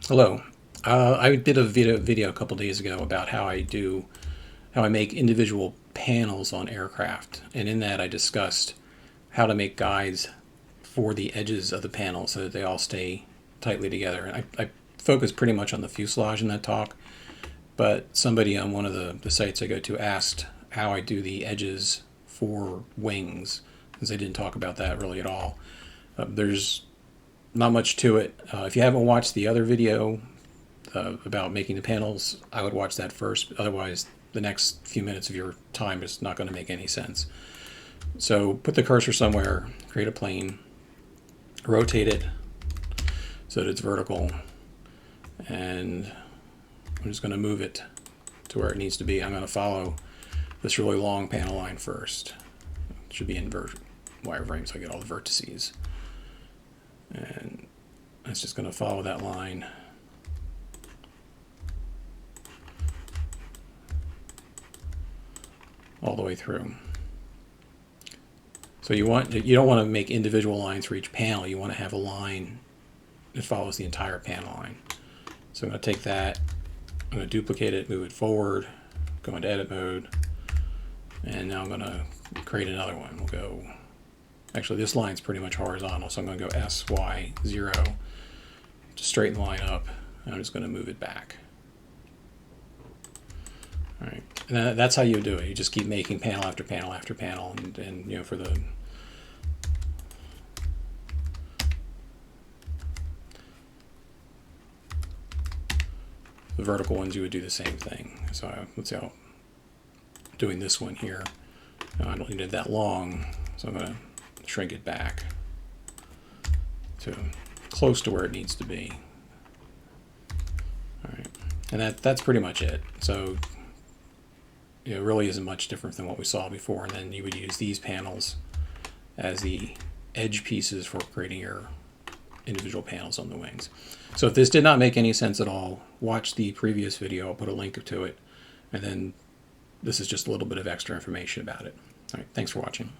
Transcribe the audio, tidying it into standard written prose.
Hello. I did a video a couple days ago about how I make individual panels on aircraft, and in that I discussed how to make guides for the edges of the panel so that they all stay tightly together. And I focused pretty much on the fuselage in that talk, but somebody on one of the sites I go to asked how I do the edges for wings, since they didn't talk about that really at all. There's not much to it. If you haven't watched the other video about making the panels, I would watch that first. Otherwise, the next few minutes of your time is not going to make any sense. So put the cursor somewhere, create a plane, rotate it so that it's vertical, and I'm just going to move it to where it needs to be. I'm going to follow this really long panel line first. It should be in wireframe so I get all the vertices. And it's just going to follow that line. All the way through. So you don't want to make individual lines for each panel. You want to have a line that follows the entire panel line. So I'm going to take that, I'm going to duplicate it, move it forward, go into edit mode, and now I'm going to create another one. We'll go, actually this line's pretty much horizontal, so I'm going to go SY0 to straighten the line up, and I'm just going to move it back. All right, and that's how you do it. You just keep making panel after panel after panel, and you know, for the vertical ones, you would do the same thing. So let's see how I'm doing this one here. I don't need it that long, so I'm going to shrink it back to close to where it needs to be. All right, and that's pretty much it. So it really isn't much different than what we saw before, and then you would use these panels as the edge pieces for creating your individual panels on the wings. So if this did not make any sense at all, watch the previous video. I'll put a link to it, and then this is just a little bit of extra information about it. All right, thanks for watching.